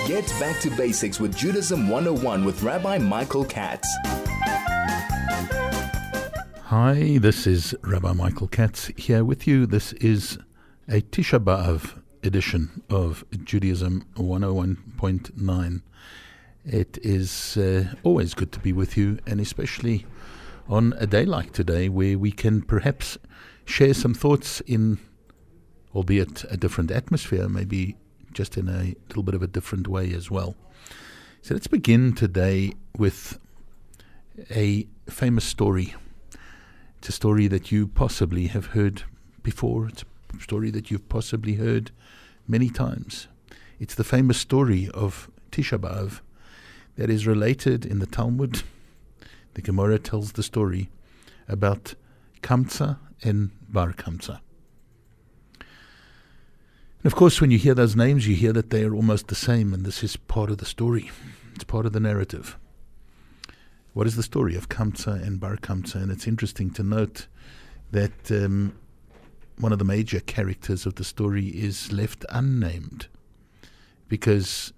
Get back to basics with Judaism 101 with Rabbi Michael Katz. Hi, this is Rabbi Michael Katz here with you. This is a Tisha B'Av edition of Judaism 101.9. It is always good to be with you, and especially on a day like today where we can perhaps share some thoughts in, albeit a different atmosphere, maybe just in a little bit of a different way as well. So let's begin today with a famous story. It's a story that you possibly have heard before. It's a story that you've possibly heard many times. It's the famous story of Tisha B'Av that is related in the Talmud. The Gemara tells the story about Kamsa and Bar Kamsa. And of course, when you hear those names, you hear that they are almost the same, and this is part of the story. It's part of the narrative. What is the story of Kamsa and Bar Kamsa? And it's interesting to note that one of the major characters of the story is left unnamed, because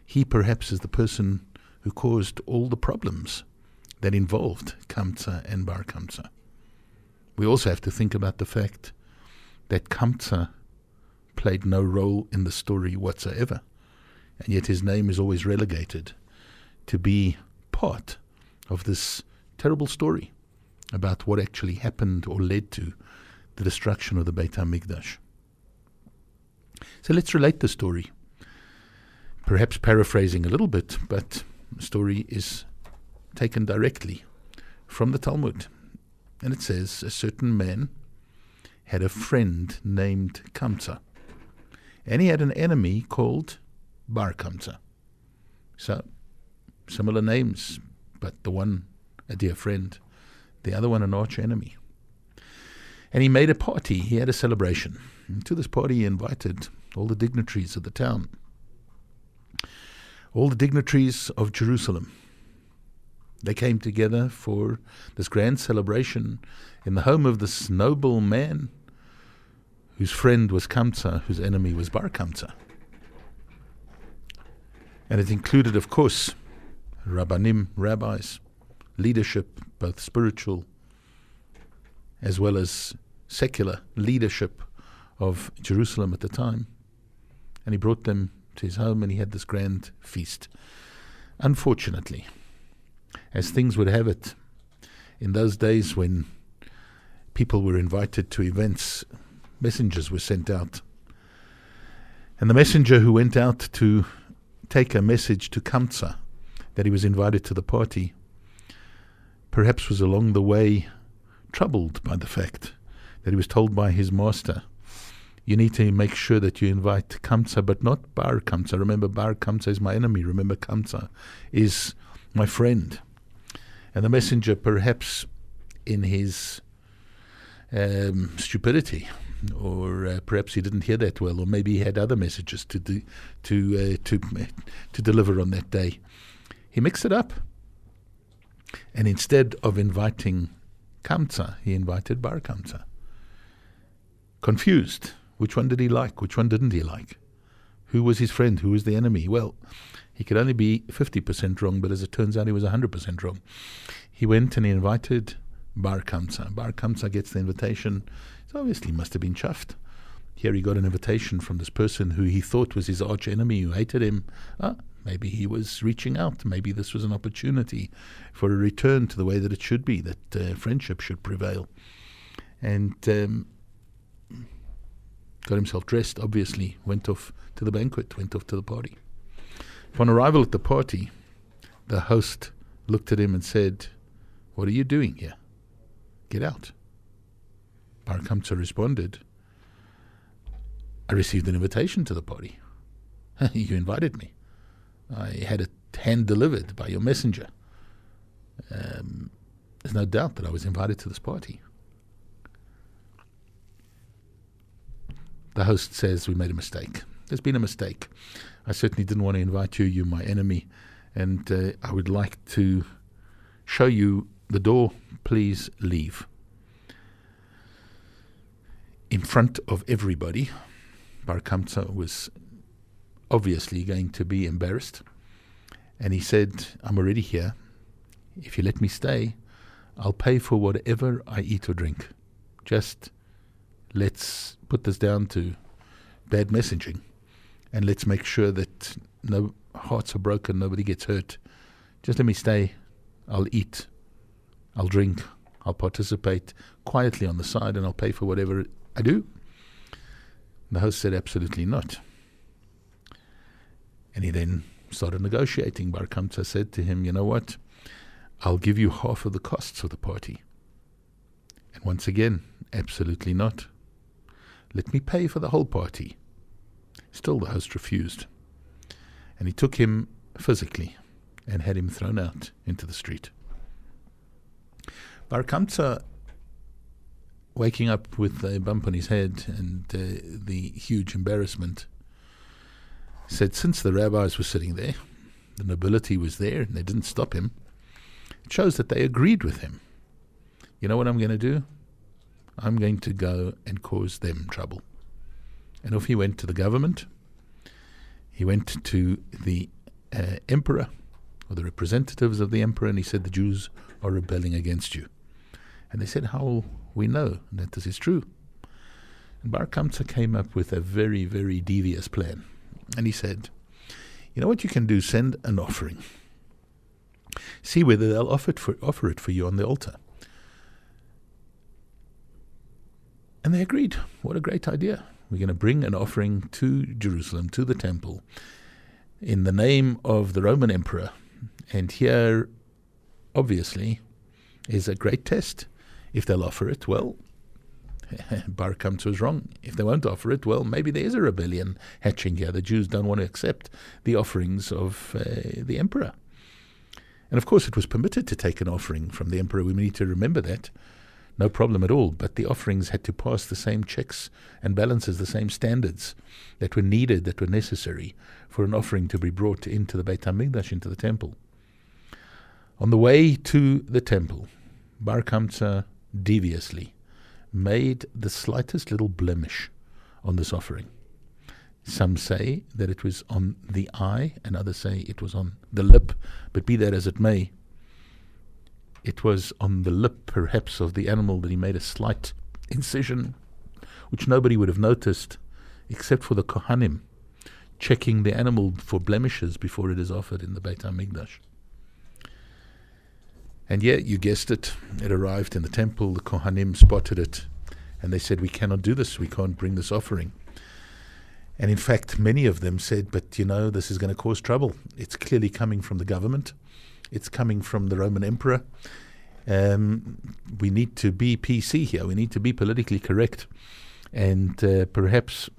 he perhaps is the person who caused all the problems that involved Kamsa and Bar Kamsa. We also have to think about the fact that Kamsa played no role in the story whatsoever, and yet his name is always relegated to be part of this terrible story about what actually happened or led to the destruction of the Beit HaMikdash. So let's relate the story, perhaps paraphrasing a little bit, but the story is taken directly from the Talmud. And it says, a certain man had a friend named Kamsa, and he had an enemy called Bar Kamsa. So, similar names, but the one a dear friend, the other one an arch enemy. And he made a party, he had a celebration. And to this party he invited all the dignitaries of the town, all the dignitaries of Jerusalem. They came together for this grand celebration in the home of this noble man whose friend was Kamsa, whose enemy was Bar Kamsa. And it included, of course, Rabbanim, rabbis, leadership, both spiritual as well as secular leadership of Jerusalem at the time. And he brought them to his home, and he had this grand feast. Unfortunately, as things would have it, in those days when people were invited to events, messengers were sent out. And the messenger who went out to take a message to Kamsa that he was invited to the party perhaps was along the way troubled by the fact that he was told by his master, you need to make sure that you invite Kamsa, but not Bar Kamsa. Remember, Bar Kamsa is my enemy. Remember, Kamsa is my friend. And the messenger, perhaps in his stupidity, or perhaps he didn't hear that well, or maybe he had other messages to deliver on that day, he mixed it up. And instead of inviting Kamsa, he invited Bar Kamsa. Confused. Which one did he like? Which one didn't he like? Who was his friend? Who was the enemy? Well, he could only be 50% wrong, but as it turns out, he was 100% wrong. He went and he invited Bar Kamsa. Bar Kamsa gets the invitation. So obviously he must have been chuffed. Here he got an invitation from this person who he thought was his arch enemy, who hated him. Maybe he was reaching out. Maybe this was an opportunity for a return to the way that it should be, that friendship should prevail. And got himself dressed, obviously, went off to the banquet, went off to the party. Upon arrival at the party, the host looked at him and said, "What are you doing here? Get out." Bar Kamsa responded, "I received an invitation to the party. You invited me. I had it hand-delivered by your messenger. There's no doubt that I was invited to this party." The host says, "We made a mistake. There's been a mistake. I certainly didn't want to invite you. You're my enemy. And I would like to show you the door. Please leave." In front of everybody, Bar Kamsa was obviously going to be embarrassed. And he said, I'm already here. If you let me stay, I'll pay for whatever I eat or drink. Just let's put this down to bad messaging, and let's make sure that no hearts are broken, nobody gets hurt. Just let me stay. I'll eat, I'll drink, I'll participate quietly on the side, and I'll pay for whatever I do. The host said, absolutely not. And he then started negotiating. Bar Kamsa said to him, you know what? I'll give you half of the costs of the party. And once again, absolutely not. Let me pay for the whole party. Still the host refused. And he took him physically and had him thrown out into the street. Bar Kamsa, waking up with a bump on his head and the huge embarrassment, said since the rabbis were sitting there, the nobility was there, and they didn't stop him, it shows that they agreed with him. You know what I'm going to do? I'm going to go and cause them trouble. And off he went to the government. He went to the emperor, or the representatives of the emperor, and he said, the Jews are rebelling against you. And they said, how will we know that this is true? And Bar Kamsa came up with a very, very devious plan. And he said, you know what you can do? Send an offering. See whether they'll offer it for you on the altar. And they agreed. What a great idea. We're going to bring an offering to Jerusalem, to the temple, in the name of the Roman emperor. And here, obviously, is a great test. If they'll offer it, well, Bar Kamsa was wrong. If they won't offer it, well, maybe there is a rebellion hatching here. The Jews don't want to accept the offerings of the emperor. And of course, it was permitted to take an offering from the emperor. We need to remember that. No problem at all. But the offerings had to pass the same checks and balances, the same standards that were needed, that were necessary for an offering to be brought into the Beit HaMikdash, into the temple. On the way to the temple, Bar Kamsa deviously made the slightest little blemish on this offering. Some say that it was on the eye, and others say it was on the lip, but be that as it may, it was on the lip, perhaps, of the animal that he made a slight incision, which nobody would have noticed except for the Kohanim, checking the animal for blemishes before it is offered in the Beit HaMikdash. And yeah, you guessed it, it arrived in the temple, the Kohanim spotted it, and they said, we cannot do this, we can't bring this offering. And in fact, many of them said, but you know, this is going to cause trouble. It's clearly coming from the government. It's coming from the Roman emperor. We need to be PC here. We need to be politically correct. And perhaps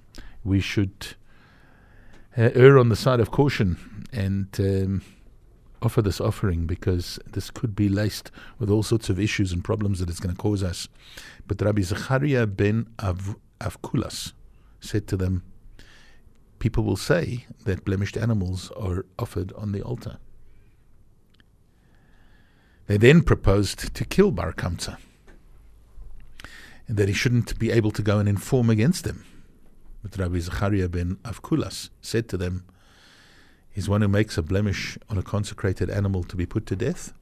we should err on the side of caution and offer this offering, because this could be laced with all sorts of issues and problems that it's going to cause us. But Rabbi Zechariah ben Avkulas said to them, people will say that blemished animals are offered on the altar. They then proposed to kill Bar Kamsa, and that he shouldn't be able to go and inform against them. But Rabbi Zechariah ben Avkulas said to them, is one who makes a blemish on a consecrated animal to be put to death?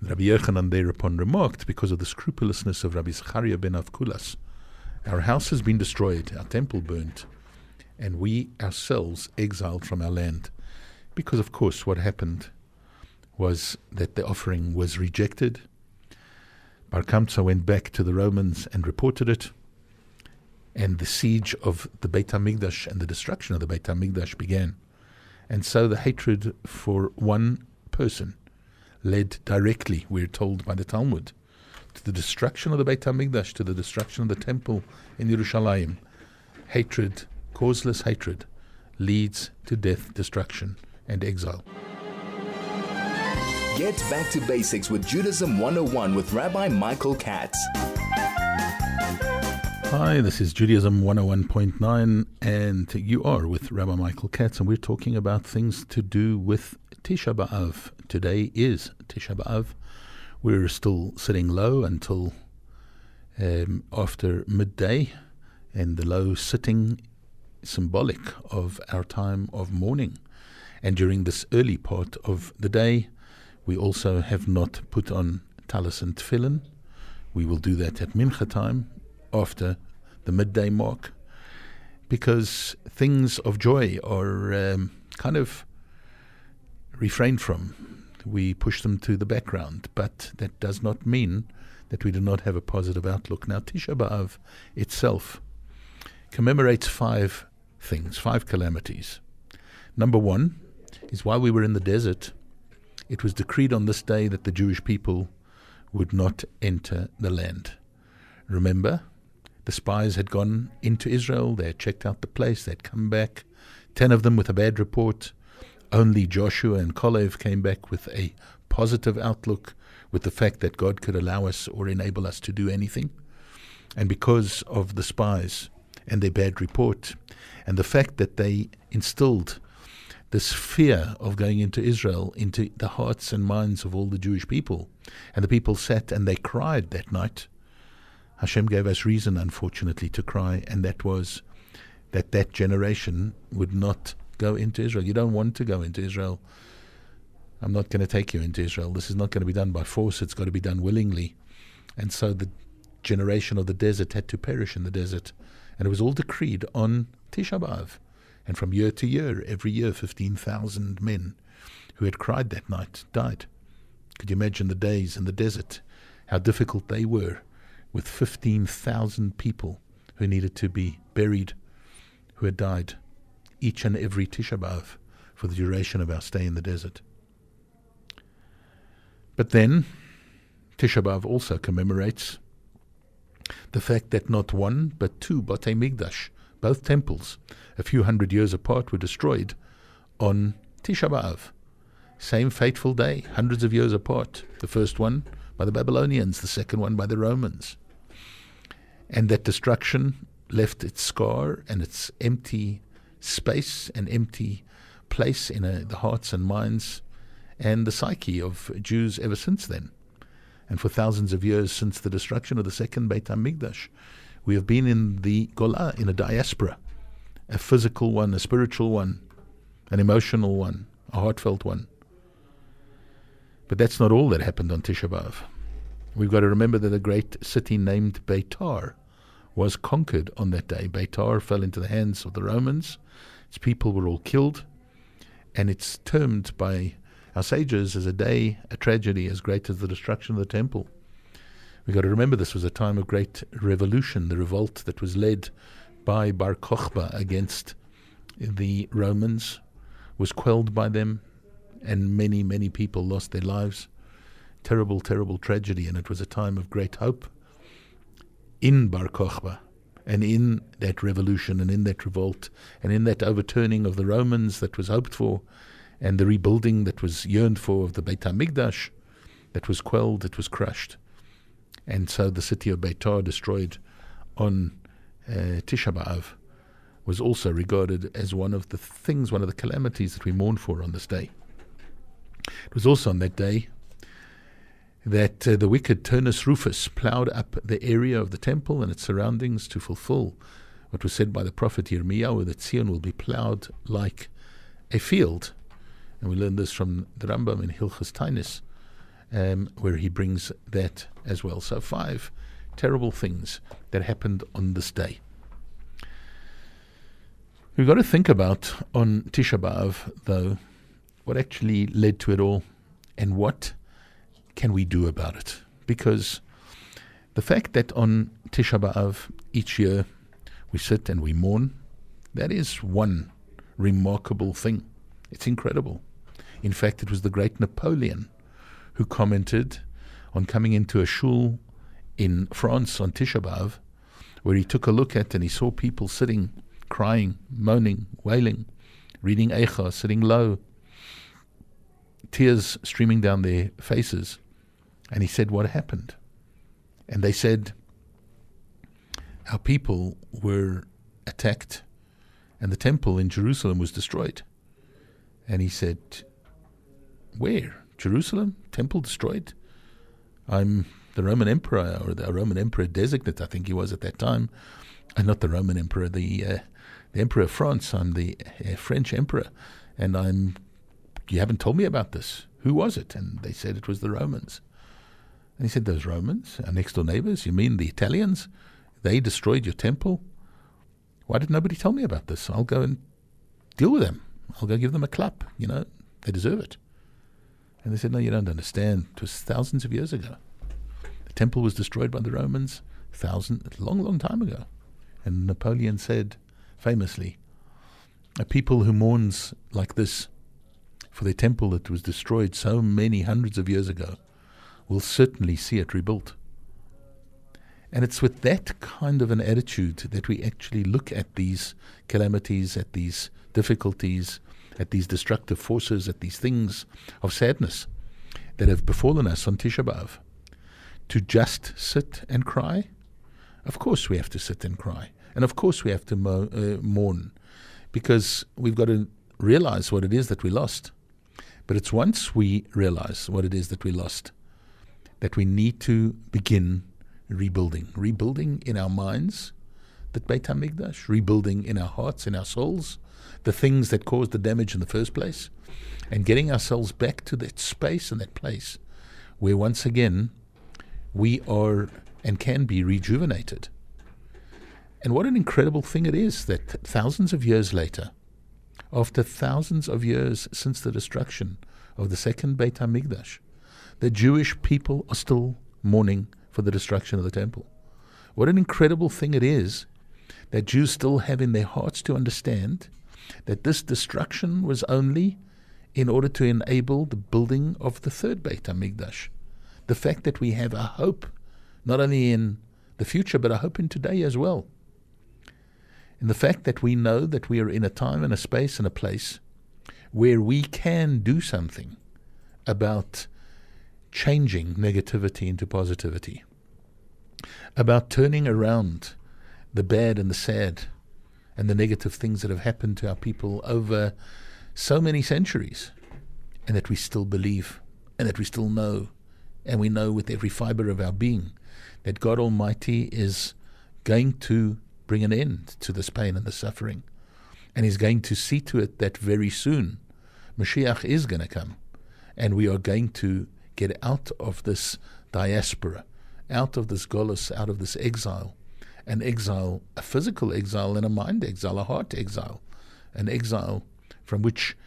Rabbi Yochanan thereupon remarked, because of the scrupulousness of Rabbi Zechariah ben Avkulas, our house has been destroyed, our temple burnt, and we ourselves exiled from our land. Because, of course, what happened was that the offering was rejected. Bar Kamsa went back to the Romans and reported it, and the siege of the Beit HaMikdash and the destruction of the Beit HaMikdash began. And so the hatred for one person led directly, we're told by the Talmud, to the destruction of the Beit HaMikdash, to the destruction of the temple in Yerushalayim. Hatred, causeless hatred, leads to death, destruction, and exile. Get back to basics with Judaism 101 with Rabbi Michael Katz. Hi, this is Judaism 101.9, and you are with Rabbi Michael Katz, and we're talking about things to do with Tisha B'Av. Today is Tisha B'Av. We're still sitting low until after midday, and the low sitting symbolic of our time of mourning. And during this early part of the day, we also have not put on talis and tefillin. We will do that at mincha time, after the midday mark, because things of joy are kind of refrained from. We push them to the background, but that does not mean that we do not have a positive outlook. Now, Tisha B'Av itself commemorates 5 things, 5 calamities. Number 1 is while we were in the desert, it was decreed on this day that the Jewish people would not enter the land. Remember, the spies had gone into Israel, they had checked out the place, they had come back, 10 of them with a bad report. Only Joshua and Kalev came back with a positive outlook, with the fact that God could allow us or enable us to do anything. And because of the spies and their bad report, and the fact that they instilled this fear of going into Israel into the hearts and minds of all the Jewish people, and the people sat and they cried that night, Hashem gave us reason, unfortunately, to cry, and that was that generation would not go into Israel. You don't want to go into Israel. I'm not going to take you into Israel. This is not going to be done by force. It's got to be done willingly. And so the generation of the desert had to perish in the desert. And it was all decreed on Tisha B'Av. And from year to year, every year, 15,000 men who had cried that night died. Could you imagine the days in the desert, how difficult they were, with 15,000 people who needed to be buried, who had died each and every Tisha B'Av for the duration of our stay in the desert. But then, Tisha B'Av also commemorates the fact that not one, but 2 Batei Migdash, both temples, a few hundred years apart, were destroyed on Tisha B'Av. Same fateful day, hundreds of years apart. The first one by the Babylonians, the second one by the Romans. And that destruction left its scar and its empty space, an empty place in the hearts and minds and the psyche of Jews ever since then. And for thousands of years since the destruction of the second Beit HaMikdash, we have been in the Golah, in a diaspora, a physical one, a spiritual one, an emotional one, a heartfelt one. But that's not all that happened on Tisha B'Av. We've got to remember that a great city named Beitar was conquered on that day. Beitar fell into the hands of the Romans. Its people were all killed. And it's termed by our sages as a day, a tragedy as great as the destruction of the temple. We've got to remember this was a time of great revolution. The revolt that was led by Bar Kokhba against the Romans was quelled by them, and many, many people lost their lives. Terrible, terrible tragedy, and it was a time of great hope in Bar Kokhba, and in that revolution, and in that revolt, and in that overturning of the Romans that was hoped for, and the rebuilding that was yearned for of the Beit HaMikdash that was quelled, it was crushed. And so the city of Beitar, destroyed on Tisha B'Av, was also regarded as one of the things, one of the calamities that we mourn for on this day. It was also on that day that the wicked Turnus Rufus ploughed up the area of the temple and its surroundings to fulfill what was said by the prophet Yirmiyahu, that Zion will be ploughed like a field. And we learn this from the Rambam in Hilchos Tainis, where he brings that as well. So 5 terrible things that happened on this day. We've got to think about on Tisha B'Av, though, what actually led to it all and what can we do about it. Because the fact that on Tisha B'Av each year we sit and we mourn, that is one remarkable thing. It's incredible. In fact, it was the great Napoleon who commented on coming into a shul in France on Tisha B'Av, where he took a look at and he saw people sitting, crying, moaning, wailing, reading Eicha, sitting low, tears streaming down their faces. And he said, what happened? And they said, our people were attacked and the temple in Jerusalem was destroyed. And he said, where? Jerusalem? Temple destroyed? I'm the Roman Emperor, or the Roman Emperor designate, I think he was at that time. And not the Roman Emperor, the the Emperor of France. I'm the French Emperor, and you haven't told me about this. Who was it? And they said it was the Romans. And he said, those Romans, our next door neighbors, you mean the Italians? They destroyed your temple? Why did nobody tell me about this? I'll go and deal with them. I'll go give them a clap. They deserve it. And they said, no, you don't understand. It was thousands of years ago. The temple was destroyed by the Romans long time ago. And Napoleon said, famously, a people who mourns like this for their temple that was destroyed so many hundreds of years ago will certainly see it rebuilt. And it's with that kind of an attitude that we actually look at these calamities, at these difficulties, at these destructive forces, at these things of sadness that have befallen us on Tisha B'Av. To just sit and cry? Of course we have to sit and cry. And of course we have to mourn, because we've got to realize what it is that we lost. But it's once we realize what it is that we lost that we need to begin rebuilding in our minds, that Beit HaMikdash, rebuilding in our hearts, in our souls, the things that caused the damage in the first place, and getting ourselves back to that space and that place where once again we are and can be rejuvenated. And what an incredible thing it is that thousands of years later, after thousands of years since the destruction of the second Beit HaMikdash, the Jewish people are still mourning for the destruction of the temple. What an incredible thing it is that Jews still have in their hearts to understand that this destruction was only in order to enable the building of the third Beit HaMikdash. The fact that we have a hope, not only in the future, but a hope in today as well. And the fact that we know that we are in a time and a space and a place where we can do something about changing negativity into positivity, about turning around the bad and the sad and the negative things that have happened to our people over so many centuries, and that we still believe, and that we still know, and we know with every fiber of our being that God Almighty is going to bring an end to this pain and the suffering, and He's going to see to it that very soon Mashiach is going to come, and we are going to get out of this diaspora, out of this golus, out of this exile, an exile, a physical exile and a mind exile, a heart exile, an exile from which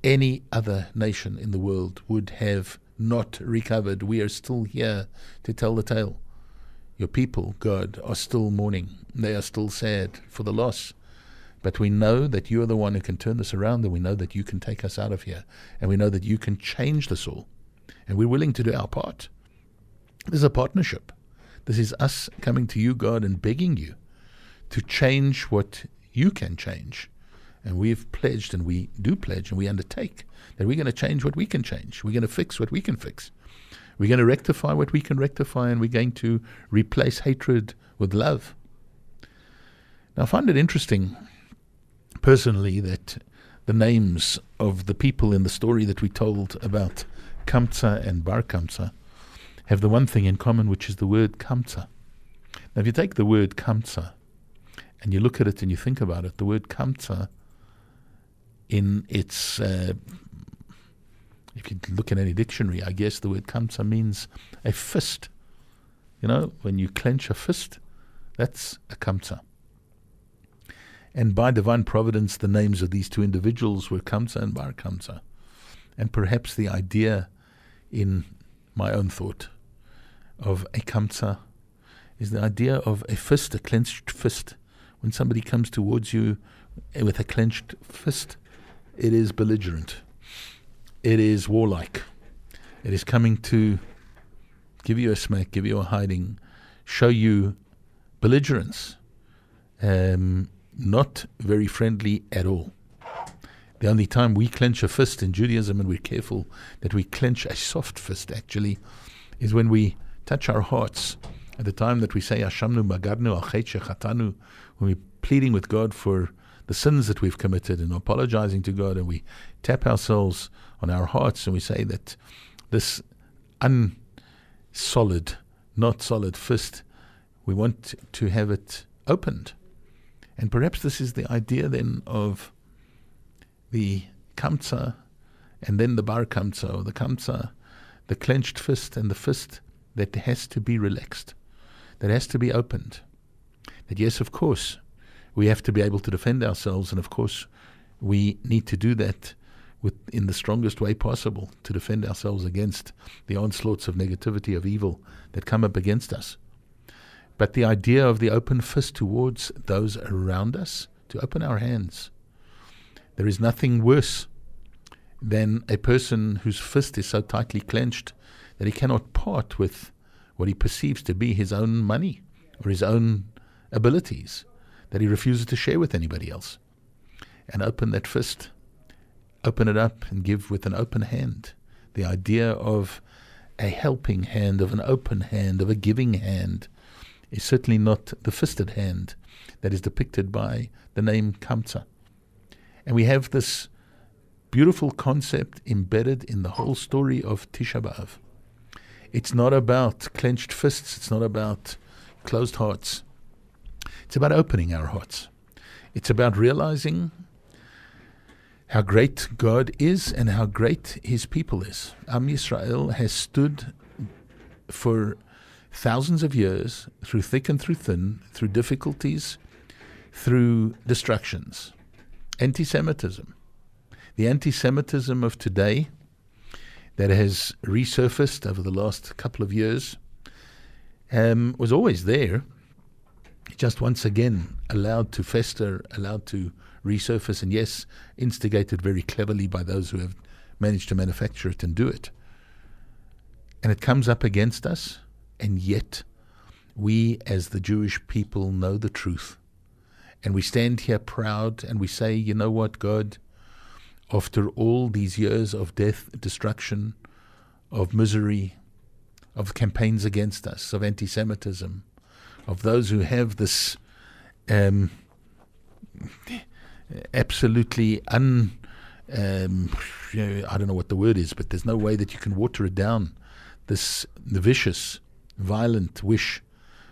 any other nation in the world would have not recovered. We are still here to tell the tale. Your people, God, are still mourning. They are still sad for the loss. But we know that you are the one who can turn this around, and we know that you can take us out of here, and we know that you can change this all. And we're willing to do our part. This is a partnership. This is us coming to you, God, and begging you to change what you can change. And we've pledged, and we do pledge, and we undertake that we're going to change what we can change. We're going to fix what we can fix. We're going to rectify what we can rectify, and we're going to replace hatred with love. Now, I find it interesting, personally, that the names of the people in the story that we told about Kamsa and Bar Kamsa have the one thing in common, which is the word Kamsa. Now, if you take the word Kamsa and you look at it and you think about it, the word Kamsa in its, if you look in any dictionary, I guess the word Kamsa means a fist. You know, when you clench a fist, that's a Kamsa. And by divine providence, the names of these two individuals were Kamsa and Bar Kamsa. And perhaps the idea in my own thought of a Kamsa is the idea of a fist, a clenched fist. When somebody comes towards you with a clenched fist, it is belligerent. It is warlike. It is coming to give you a smack, give you a hiding, show you belligerence. Not very friendly at all. The only time we clench a fist in Judaism, and we're careful that we clench a soft fist actually, is when we touch our hearts at the time that we say Hashamnu Bagadnu Al Chet Shechatanu, when we're pleading with God for the sins that we've committed and apologizing to God, and we tap ourselves on our hearts and we say that this not solid fist, we want to have it opened. And perhaps this is the idea then of the kamtza and then the bar kamtza, or the kamtza, the clenched fist, and the fist that has to be relaxed, that has to be opened. That yes, of course, we have to be able to defend ourselves, and of course, we need to do that in the strongest way possible to defend ourselves against the onslaughts of negativity, of evil that come up against us. But the idea of the open fist towards those around us, to open our hands. There is nothing worse than a person whose fist is so tightly clenched that he cannot part with what he perceives to be his own money or his own abilities, that he refuses to share with anybody else. And open that fist, open it up and give with an open hand. The idea of a helping hand, of an open hand, of a giving hand, is certainly not the fisted hand that is depicted by the name Kamtza. And we have this beautiful concept embedded in the whole story of Tisha B'Av. It's not about clenched fists, it's not about closed hearts. It's about opening our hearts. It's about realizing how great God is and how great His people is. Am Yisrael has stood for thousands of years, through thick and through thin, through difficulties, through destructions. Anti-Semitism. The anti-Semitism of today that has resurfaced over the last couple of years was always there, just once again allowed to fester, allowed to resurface, and yes, instigated very cleverly by those who have managed to manufacture it and do it. And it comes up against us, and yet we as the Jewish people know the truth. And we stand here proud and we say, you know what, God, after all these years of death, destruction, of misery, of campaigns against us, of anti-Semitism, of those who have this absolutely I don't know what the word is, but there's no way that you can water it down, this vicious, violent wish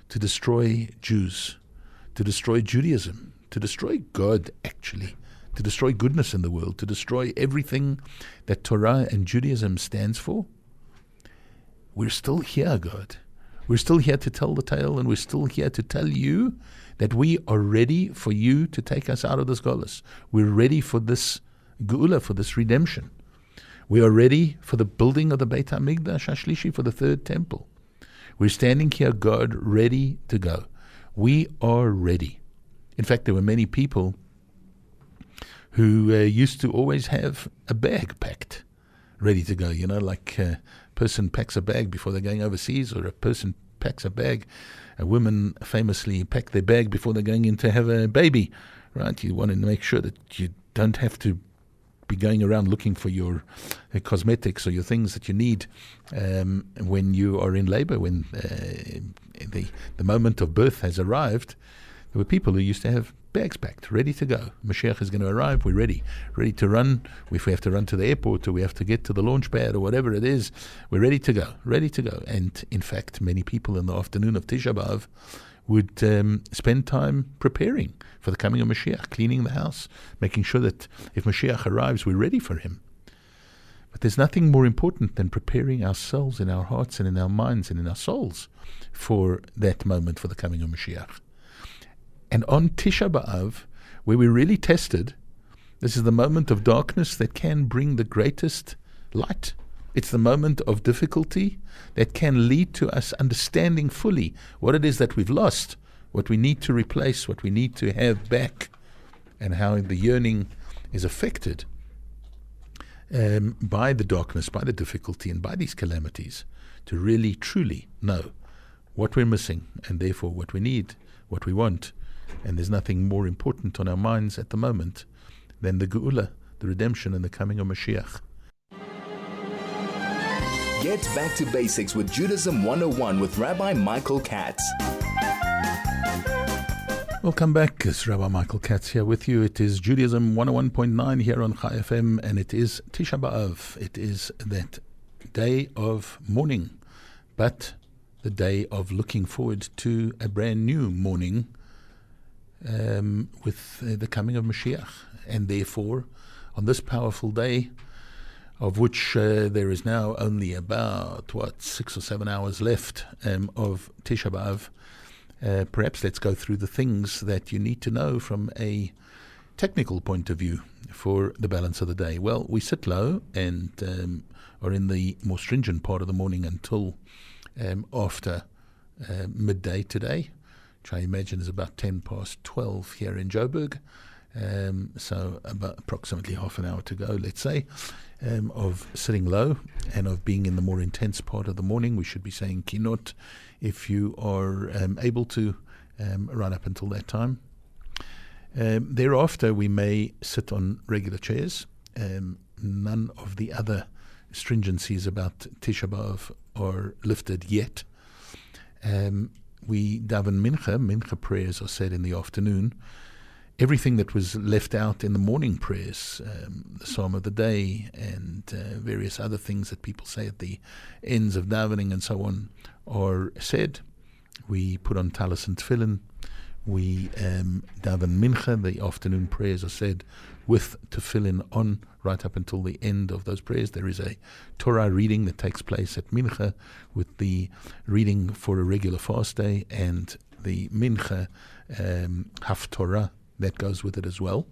to destroy Jews, to destroy Judaism, to destroy God, actually, to destroy goodness in the world, to destroy everything that Torah and Judaism stands for. We're still here, God. We're still here to tell the tale, and we're still here to tell you that we are ready for you to take us out of this galus. We're ready for this geula, for this redemption. We are ready for the building of the Beit HaMikdash HaShlishi, for the third temple. We're standing here, God, ready to go. We are ready. In fact, there were many people who used to always have a bag packed, ready to go. You know, like a person packs a bag before they're going overseas, or a person packs a bag. A woman famously pack their bag before they're going in to have a baby, right? You want to make sure that you don't have to be going around looking for your cosmetics or your things that you need when you are in labor, when the moment of birth has arrived. There were people who used to have bags packed, ready to go. Mashiach is going to arrive, we're ready to run. If we have to run to the airport, or we have to get to the launch pad, or whatever it is, we're ready to go. And in fact, many people in the afternoon of Tisha B'Av would spend time preparing for the coming of Mashiach, cleaning the house, making sure that if Mashiach arrives, we're ready for him. But there's nothing more important than preparing ourselves in our hearts and in our minds and in our souls for that moment, for the coming of Mashiach. And on Tisha B'Av, where we're really tested, this is the moment of darkness that can bring the greatest light. It's the moment of difficulty that can lead to us understanding fully what it is that we've lost, what we need to replace, what we need to have back, and how the yearning is affected by the darkness, by the difficulty, and by these calamities, to really, truly know what we're missing, and therefore what we need, what we want. And there's nothing more important on our minds at the moment than the geula, the redemption, and the coming of Mashiach. Get back to basics with Judaism 101 with Rabbi Michael Katz. Welcome back. It's Rabbi Michael Katz here with you. It is Judaism 101.9 here on Chai FM, and it is Tisha B'Av. It is that day of mourning, but the day of looking forward to a brand new morning, with the coming of Mashiach. And therefore, on this powerful day, of which there is now only about, 6 or 7 hours left of Tisha B'Av, perhaps let's go through the things that you need to know from a technical point of view for the balance of the day. Well, we sit low and are in the more stringent part of the morning until after midday today, which I imagine is about 10 past 12 here in Joburg. So about approximately half an hour to go, let's say, of sitting low and of being in the more intense part of the morning. We should be saying Kinot if you are able to run up until that time. Thereafter, we may sit on regular chairs. None of the other stringencies about Tisha B'Av are lifted yet. We daven mincha prayers are said in the afternoon. Everything that was left out in the morning prayers, the Psalm of the Day and various other things that people say at the ends of davening and so on, are said. We put on talis and tefillin. We daven mincha. The afternoon prayers are said with tefillin on right up until the end of those prayers. There is a Torah reading that takes place at mincha with the reading for a regular fast day and the mincha haftorah that goes with it as well.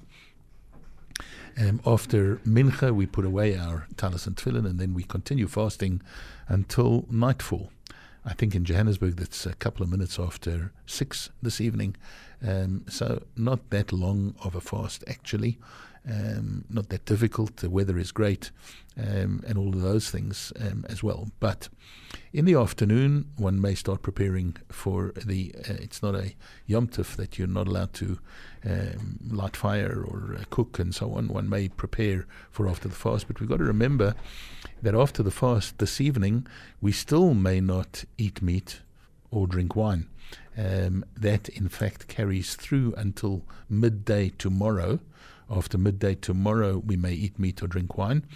After mincha, we put away our talis and tefillin, and then we continue fasting until nightfall. I think in Johannesburg that's a couple of minutes after 6 this evening, so not that long of a fast actually, not that difficult. The weather is great, and all of those things as well. But in the afternoon, one may start preparing for the, it's not a Yom Tov that you're not allowed to light fire or cook and so on. One may prepare for after the fast, but we've got to remember that after the fast this evening, we still may not eat meat or drink wine. That in fact carries through until midday tomorrow. After midday tomorrow, we may eat meat or drink wine.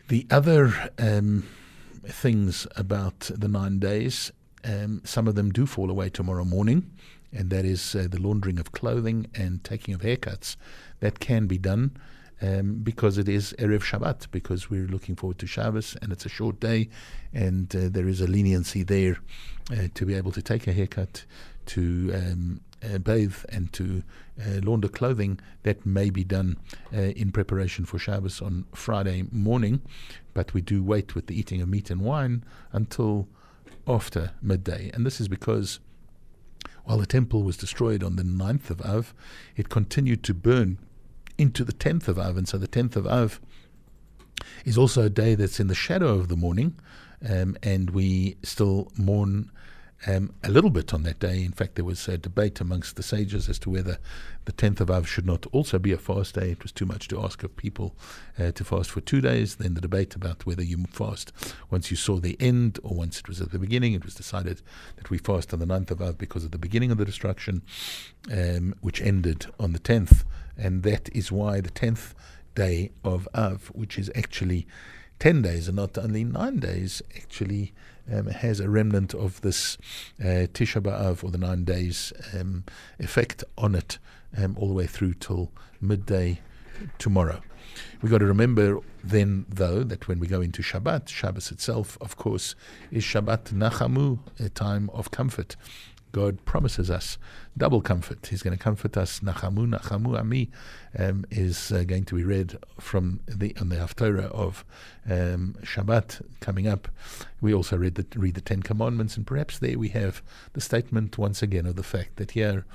The other things about the 9 days, some of them do fall away tomorrow morning, and that is the laundering of clothing and taking of haircuts. That can be done because it is Erev Shabbat, because we're looking forward to Shabbos, and it's a short day, and there is a leniency there to be able to take a haircut, to bathe and to launder clothing. That may be done in preparation for Shabbos on Friday morning, but we do wait with the eating of meat and wine until after midday. And this is because while the temple was destroyed on the 9th of Av, it continued to burn into the 10th of Av, and so the 10th of Av is also a day that's in the shadow of the morning, and we still mourn a little bit on that day. In fact, there was a debate amongst the sages as to whether the 10th of Av should not also be a fast day. It was too much to ask of people to fast for 2 days. Then the debate about whether you fast once you saw the end or once it was at the beginning. It was decided that we fast on the 9th of Av because of the beginning of the destruction, which ended on the 10th. And that is why the 10th day of Av, which is actually 10 days and not only 9 days, actually has a remnant of this Tisha B'Av, or the 9 days effect on it, all the way through till midday tomorrow. We've got to remember then, though, that when we go into Shabbat, Shabbos itself, of course, is Shabbat Nachamu, a time of comfort. God promises us double comfort. He's going to comfort us. Nachamu, Nachamu Ami is going to be read from on the Haftorah of Shabbat coming up. We also read the Ten Commandments, and perhaps there we have the statement once again of the fact that here,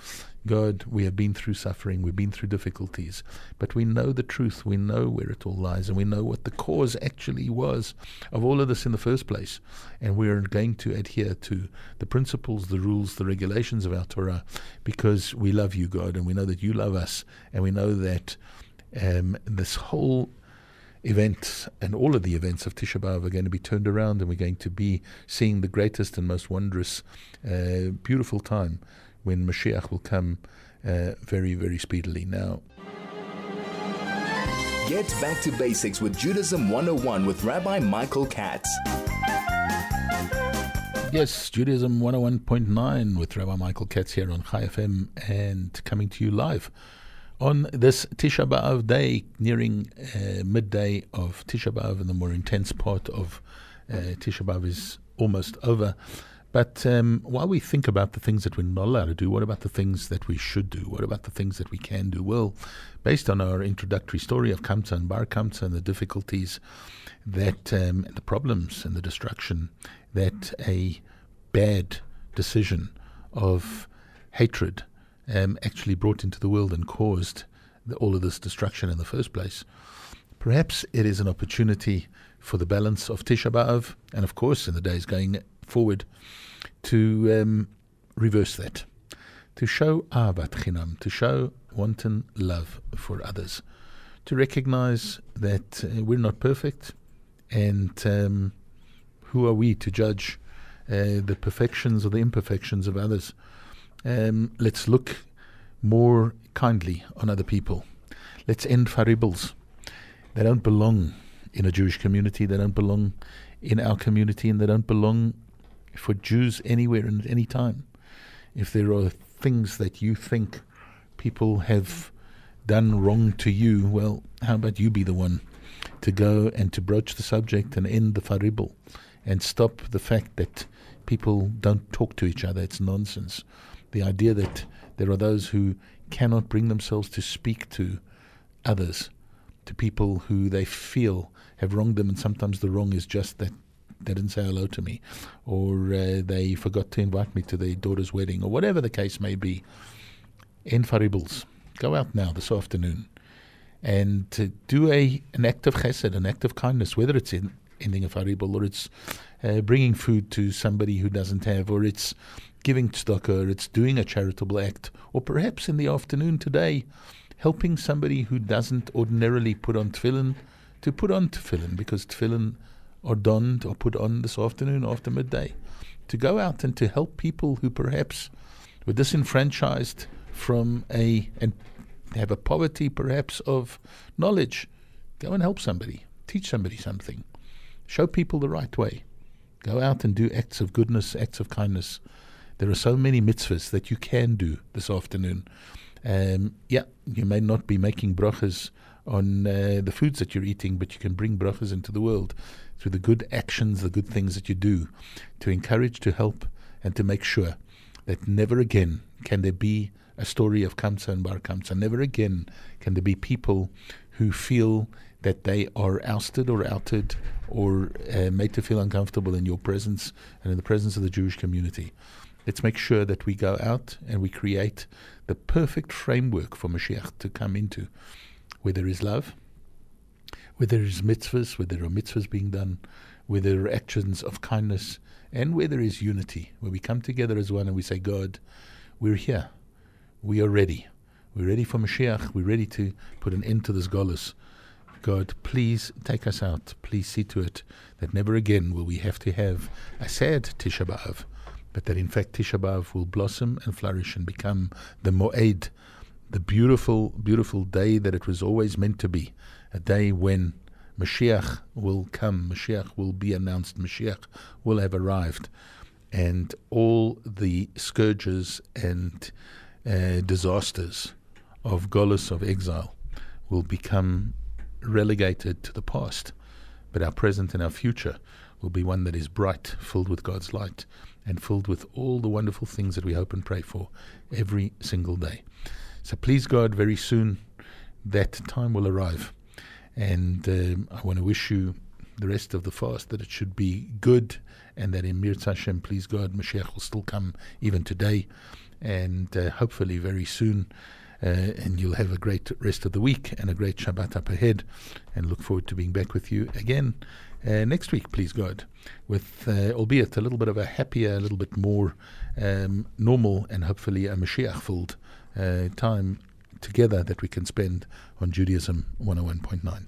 God, we have been through suffering, we've been through difficulties, but we know the truth, we know where it all lies, and we know what the cause actually was of all of this in the first place. And we are going to adhere to the principles, the rules, the regulations of our Torah, because we love you, God, and we know that you love us, and we know that this whole event and all of the events of Tisha B'Av are going to be turned around, and we're going to be seeing the greatest and most wondrous, beautiful time when Mashiach will come very, very speedily. Now, Get back to basics with Judaism 101 with Rabbi Michael Katz. Yes, Judaism 101.9 with Rabbi Michael Katz here on Chai FM and coming to you live on this Tisha B'Av day, nearing midday of Tisha B'Av, and the more intense part of Tisha B'Av is almost over. But while we think about the things that we're not allowed to do, what about the things that we should do? What about the things that we can do? Well, based on our introductory story of Kamsa and Bar Kamsa and the difficulties that, the problems and the destruction that a bad decision of hatred actually brought into the world and caused all of this destruction in the first place, perhaps it is an opportunity for the balance of Tisha B'Av, and of course in the days going forward, to reverse that, to show ahavat chinam, to show wanton love for others, to recognize that we're not perfect, and who are we to judge the perfections or the imperfections of others? Let's look more kindly on other people. Let's end faribbles. They don't belong in a Jewish community, they don't belong in our community, and they don't belong for Jews anywhere and at any time. If there are things that you think people have done wrong to you, well, how about you be the one to go and to broach the subject and end the faribble and stop the fact that people don't talk to each other. It's nonsense. The idea that there are those who cannot bring themselves to speak to others, to people who they feel have wronged them, and sometimes the wrong is just that they didn't say hello to me, or they forgot to invite me to their daughter's wedding, or whatever the case may be. End faribbles. Go out now this afternoon and to do an act of chesed, an act of kindness, whether it's in ending a faribble, or it's bringing food to somebody who doesn't have, or it's giving tzedakah, or it's doing a charitable act, or perhaps in the afternoon today helping somebody who doesn't ordinarily put on tefillin to put on tefillin, because tefillin are donned or put on this afternoon after midday, to go out and to help people who perhaps were disenfranchised from and have a poverty perhaps of knowledge. Go and help somebody, teach somebody something, show people the right way. Go out and do acts of goodness, acts of kindness. There are so many mitzvahs that you can do this afternoon. You may not be making brachas on the foods that you're eating, but you can bring brachas into the world through the good actions, the good things that you do, to encourage, to help, and to make sure that never again can there be a story of Kamsa and Bar Kamsa. Never again can there be people who feel that they are ousted or outed or made to feel uncomfortable in your presence and in the presence of the Jewish community. Let's make sure that we go out and we create the perfect framework for Mashiach to come into, where there is love, where there is mitzvahs, where there are mitzvahs being done, where there are actions of kindness, and where there is unity, where we come together as one and we say, God, we're here. We are ready. We're ready for Mashiach. We're ready to put an end to this golus. God, please take us out. Please see to it that never again will we have to have a sad Tisha B'Av, but that in fact Tisha B'Av will blossom and flourish and become the Mo'ed, the beautiful, beautiful day that it was always meant to be, a day when Mashiach will come, Mashiach will be announced, Mashiach will have arrived, and all the scourges and disasters of golus, of exile, will become relegated to the past. But our present and our future will be one that is bright, filled with God's light, and filled with all the wonderful things that we hope and pray for every single day. So please God, very soon that time will arrive. And I want to wish you the rest of the fast that it should be good, and that in Mirz Hashem, please God, Mashiach will still come even today, and hopefully very soon. And you'll have a great rest of the week and a great Shabbat up ahead, and look forward to being back with you again next week, please God, with albeit a little bit of a happier, a little bit more normal, and hopefully a Mashiach-filled time together that we can spend on Judaism 101.9.